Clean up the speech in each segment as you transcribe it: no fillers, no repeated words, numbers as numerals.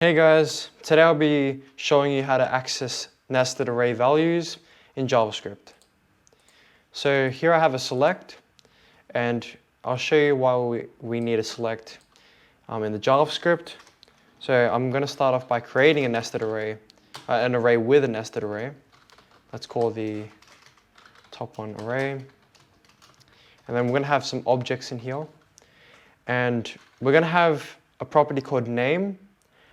Hey guys, today I'll be showing you how to access nested array values in JavaScript. So here I have a select, and I'll show you why we need a select in the JavaScript. So I'm going to start off by creating a nested array, an array with a nested array. Let's call the top one array. And then we're going to have some objects in here. And we're going to have a property called name.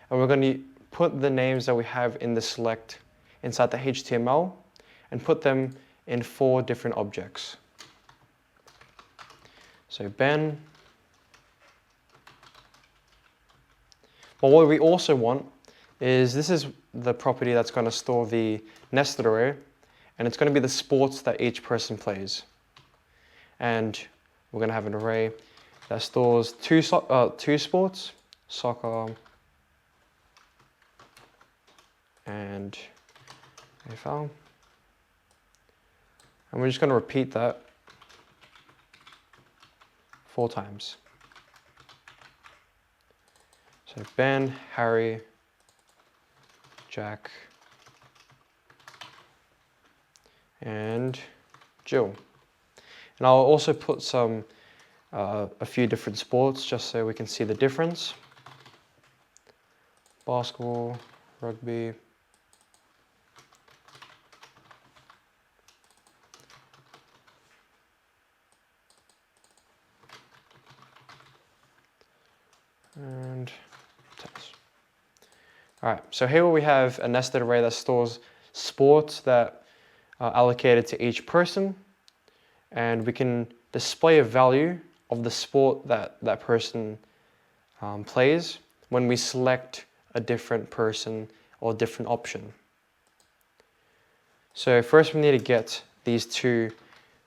And we're going to put the names that we have in the select inside the HTML and put them in 4 different objects. So Ben. But what we also want is, this is the property that's going to store the nested array, and it's going to be the sports that each person plays. And we're going to have an array that stores two sports, soccer and AFL. And we're just going to repeat that 4 times. So Ben, Harry, Jack, and Jill. And I'll also put some a few different sports just so we can see the difference. Basketball, rugby, and tennis. All right, so here we have a nested array that stores sports that are allocated to each person, and we can display a value of the sport that that person plays when we select a different person or different option. So first we need to get these 2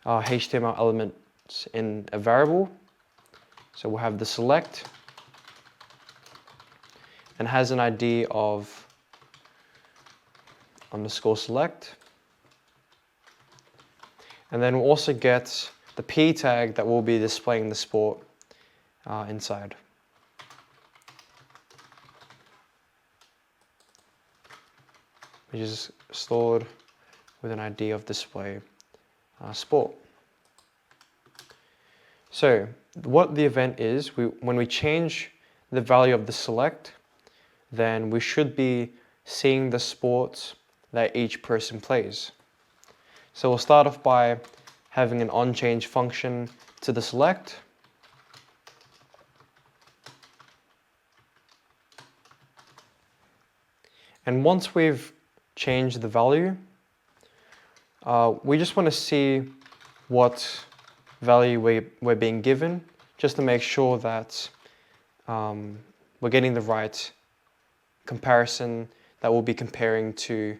HTML elements in a variable. So we'll have the select, and has an ID of _select. And then we'll also get the p tag that will be displaying the sport inside. Which is stored with an ID of display sport. So what the event is, when we change the value of the select, then we should be seeing the sports that each person plays. So we'll start off by having an onChange function to the select. And once we've changed the value, we just want to see what value we're being given, just to make sure that we're getting the right comparison that we'll be comparing to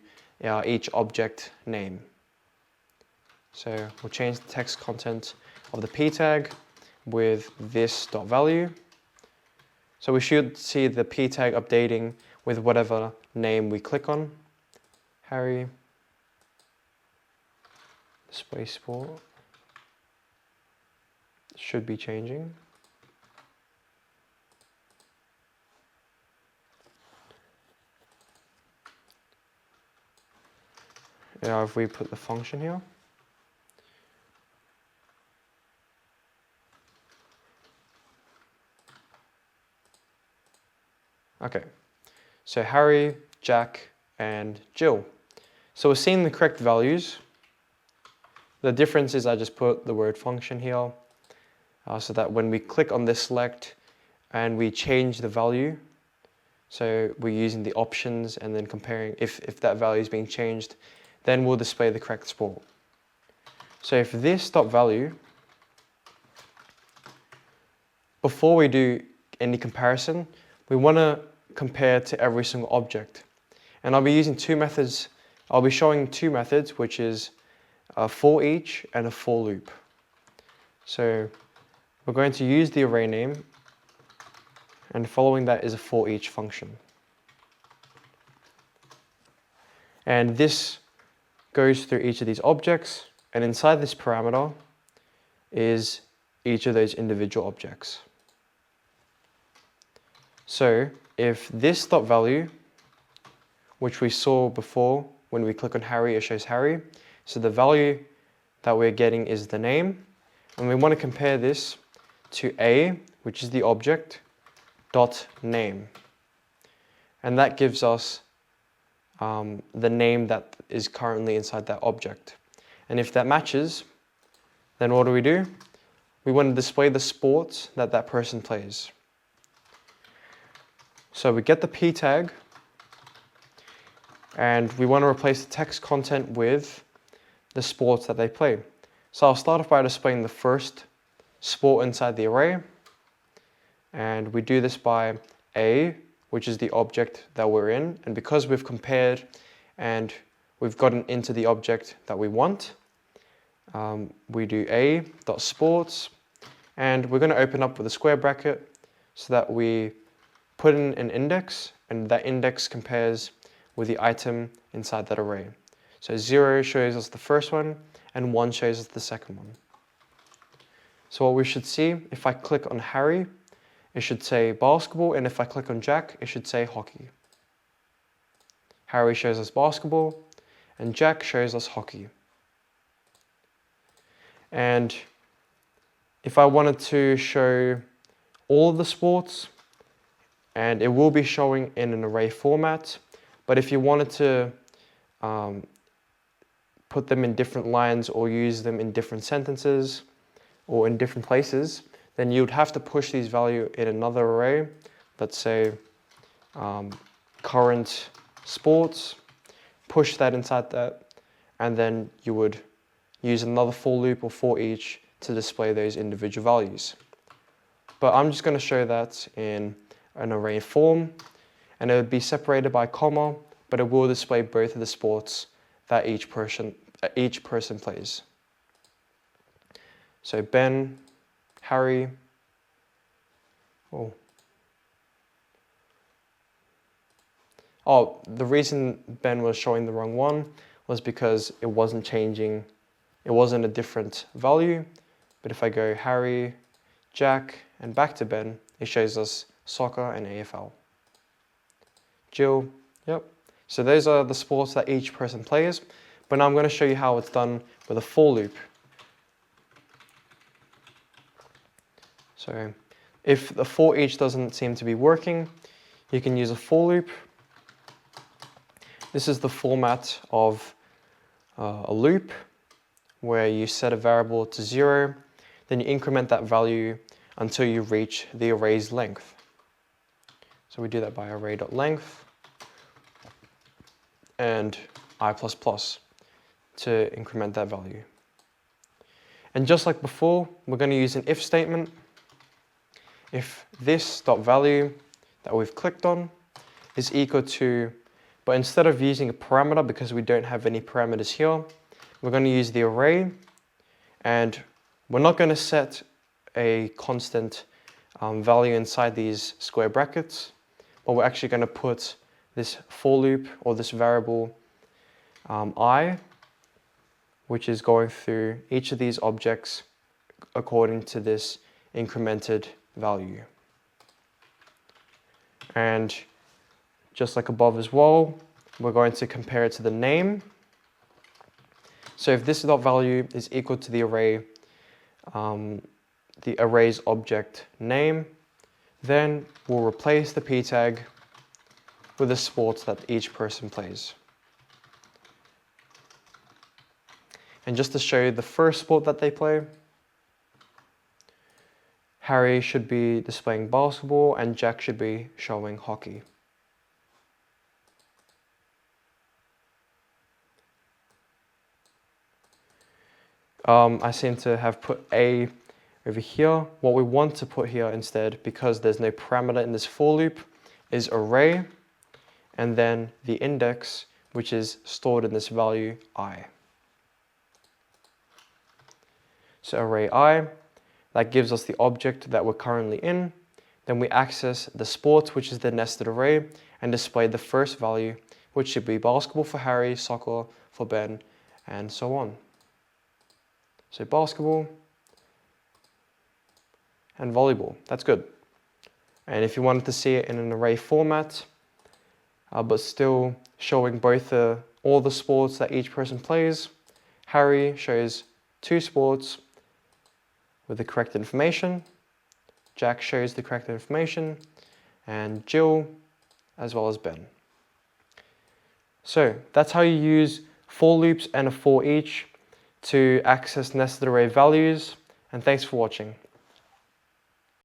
each object name. So we'll change the text content of the p tag with this.value. So we should see the p tag updating with whatever name we click on. Harry, display sport should be changing. Now if we put the function here, okay, so Harry, Jack, and Jill. So we're seeing the correct values. The difference is I just put the word function here, so that when we click on this select and we change the value, so we're using the options and then comparing if that value is being changed, then we'll display the correct sport. So if this.value, before we do any comparison, we want to compare to every single object. And I'll be using 2 methods. I'll be showing 2 methods, which is a for each and a for loop. So we're going to use the array name, and following that is a for each function. And this goes through each of these objects, and inside this parameter is each of those individual objects. So if this dot value, which we saw before when we click on Harry, it shows Harry. So the value that we're getting is the name. And we want to compare this to A, which is the object, dot name. And that gives us the name that is currently inside that object. And if that matches, then what do? We want to display the sport that that person plays. So we get the p tag, and we want to replace the text content with the sports that they play. So I'll start off by displaying the first sport inside the array, and we do this by A, which is the object that we're in, and because we've compared and we've gotten into the object that we want, we do A.sports, and we're going to open up with a square bracket so that we put in an index, and that index compares with the item inside that array. So 0 shows us the first one, and 1 shows us the second one. So what we should see, if I click on Harry, it should say basketball, and if I click on Jack, it should say hockey. Harry shows us basketball, and Jack shows us hockey. And if I wanted to show all of the sports, and it will be showing in an array format, but if you wanted to put them in different lines or use them in different sentences or in different places, then you'd have to push these values in another array. Let's say current sports, push that inside that, and then you would use another for loop or for each to display those individual values. But I'm just going to show that in an array form, and it would be separated by comma, but it will display both of the sports that each person plays. So Ben, Harry, the reason Ben was showing the wrong one was because it wasn't changing, it wasn't a different value, but if I go Harry, Jack, and back to Ben, it shows us soccer and AFL. Jill, yep. So those are the sports that each person plays, but now I'm going to show you how it's done with a for loop. So if the for each doesn't seem to be working, you can use a for loop. This is the format of a loop where you set a variable to 0, then you increment that value until you reach the array's length. So we do that by array.length and I++ to increment that value. And just like before, we're going to use an if statement. If this dot value that we've clicked on is equal to, but instead of using a parameter, because we don't have any parameters here, we're going to use the array, and we're not going to set a constant value inside these square brackets, but we're actually going to put this for loop or this variable I, which is going through each of these objects according to this incremented value. And just like above as well, we're going to compare it to the name. So if this dot value is equal to the array's object name, then we'll replace the p tag with the sports that each person plays. And just to show you the first sport that they play, Harry should be displaying basketball and Jack should be showing hockey. I seem to have put A over here. What we want to put here instead, because there's no parameter in this for loop, is array and then the index, which is stored in this value I. So array I, that gives us the object that we're currently in. Then we access the sports, which is the nested array, and display the first value, which should be basketball for Harry, soccer for Ben, and so on. So basketball and volleyball, that's good. And if you wanted to see it in an array format, but still showing both all the sports that each person plays, Harry shows 2 sports with the correct information, Jack shows the correct information, and Jill as well as Ben. So that's how you use for loops and a for each to access nested array values, and thanks for watching.